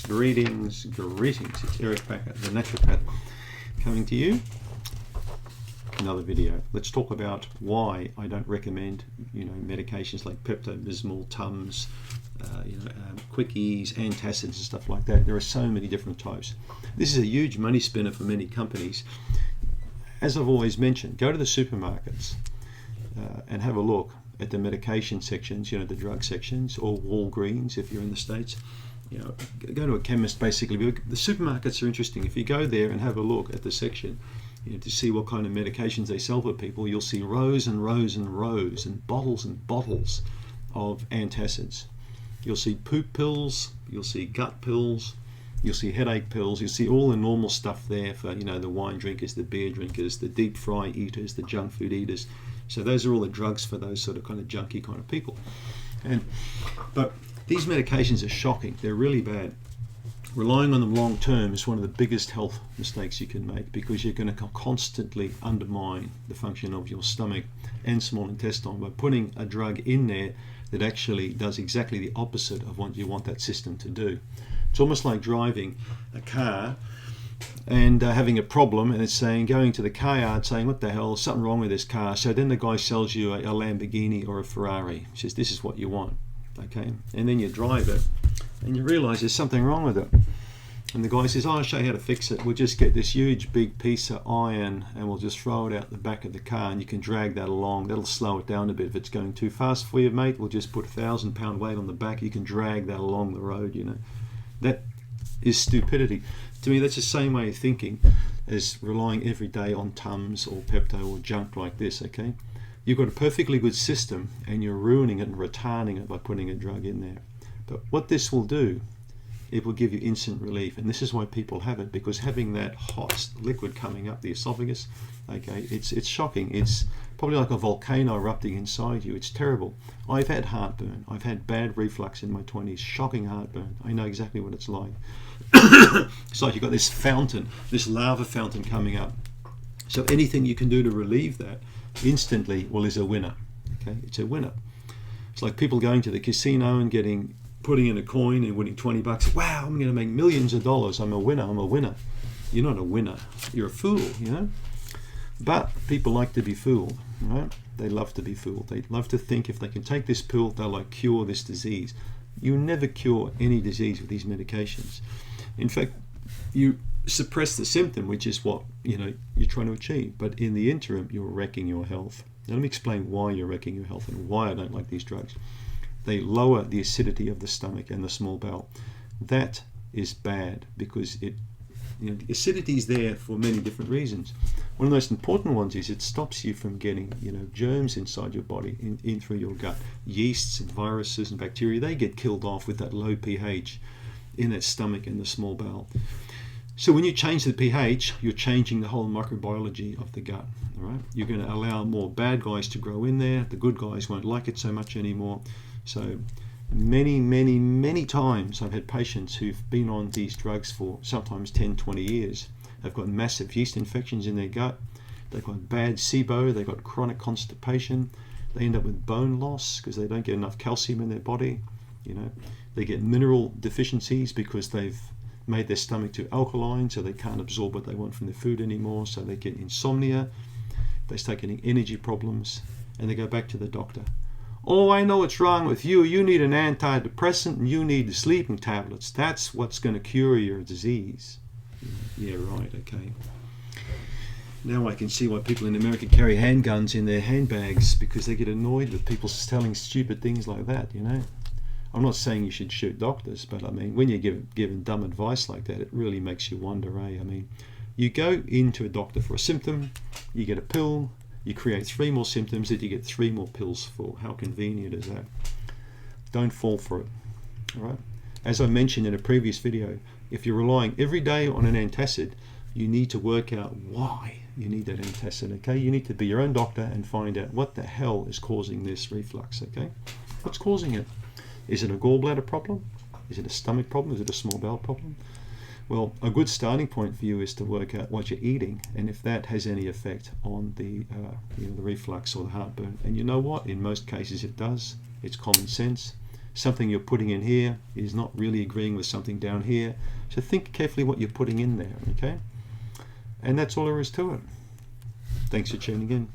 Greetings. It's Eric Bakker, the Naturopath, coming to you. Another video. Let's talk about why I don't recommend, medications like Pepto Bismol, Tums, Quikeze, antacids, and stuff like that. There are so many different types. This is a huge money spinner for many companies. As I've always mentioned, go to the supermarkets and have a look at the medication sections, the drug sections, or Walgreens if you're in the States. Go to a chemist basically. The supermarkets are interesting. If you go there and have a look at the section, to see what kind of medications they sell for people, you'll see rows and rows and rows and bottles of antacids. You'll see poop pills, you'll see gut pills, you'll see headache pills, you'll see all the normal stuff there for the wine drinkers, the beer drinkers, the deep fry eaters, the junk food eaters. So those are all the drugs for those sort of kind of junky kind of people. But these medications are shocking. They're really bad. Relying on them long term is one of the biggest health mistakes you can make, because you're going to constantly undermine the function of your stomach and small intestine by putting a drug in there that actually does exactly the opposite of what you want that system to do. It's almost like driving a car and having a problem, and it's saying, going to the car yard saying, what the hell, something wrong with this car. So then the guy sells you a Lamborghini or a Ferrari. He says, this is what you want. Okay, and then you drive it and you realize there's something wrong with it, and the guy says, I'll show you how to fix it. We'll just get this huge big piece of iron and we'll just throw it out the back of the car, and you can drag that along. That'll slow it down a bit. If it's going too fast for you, mate, we'll just put 1,000-pound weight on the back. You can drag that along the road. That is stupidity. To me, that's the same way of thinking as relying every day on Tums or Pepto or junk like this. Okay, you've got a perfectly good system and you're ruining it and retarding it by putting a drug in there. But what this will do, it will give you instant relief, and this is why people have it, because having that hot liquid coming up the esophagus, okay, it's shocking. It's probably like a volcano erupting inside you. It's terrible. I've had heartburn. I've had bad reflux in my 20s, shocking heartburn. I know exactly what it's like. It's like you've got this fountain, this lava fountain coming up. So anything you can do to relieve that instantly, is a winner. Okay, it's a winner. It's like people going to the casino and putting in a coin and winning $20. Wow, I'm going to make millions of dollars. I'm a winner. You're not a winner. You're a fool, But people like to be fooled, right? They love to be fooled. They love to think if they can take this pill, they'll cure this disease. You never cure any disease with these medications. In fact, you suppress the symptom, which is what you're trying to achieve. But in the interim, you're wrecking your health. Now, let me explain why you're wrecking your health and why I don't like these drugs. They lower the acidity of the stomach and the small bowel. That is bad because the acidity is there for many different reasons. One of the most important ones is it stops you from getting germs inside your body, in through your gut. Yeasts and viruses and bacteria, they get killed off with that low pH in that stomach and the small bowel. So when you change the pH, you're changing the whole microbiology of the gut. All right? You're going to allow more bad guys to grow in there. The good guys won't like it so much anymore. So many times I've had patients who've been on these drugs for sometimes 10, 20 years. They've got massive yeast infections in their gut. They've got bad SIBO. They've got chronic constipation. They end up with bone loss because they don't get enough calcium in their body. They get mineral deficiencies because they've made their stomach too alkaline, so they can't absorb what they want from their food anymore. So they get insomnia. They start getting energy problems, and they go back to the doctor. Oh, I know what's wrong with you. You need an antidepressant and you need the sleeping tablets. That's what's going to cure your disease. Yeah, right, okay. Now I can see why people in America carry handguns in their handbags, because they get annoyed with people telling stupid things like that, I'm not saying you should shoot doctors, but when you're given dumb advice like that, it really makes you wonder, you go into a doctor for a symptom, you get a pill, you create 3 more symptoms that you get 3 more pills for. How convenient is that? Don't fall for it. All right. As I mentioned in a previous video, if you're relying every day on an antacid, you need to work out why you need that antacid. Okay. You need to be your own doctor and find out what the hell is causing this reflux. Okay. What's causing it? Is it a gallbladder problem? Is it a stomach problem? Is it a small bowel problem? Well, a good starting point for you is to work out what you're eating and if that has any effect on the reflux or the heartburn. And you know what? In most cases it does. It's common sense. something you're putting in here is not really agreeing with something down here. So think carefully what you're putting in there, okay? And that's all there is to it. Thanks for tuning in.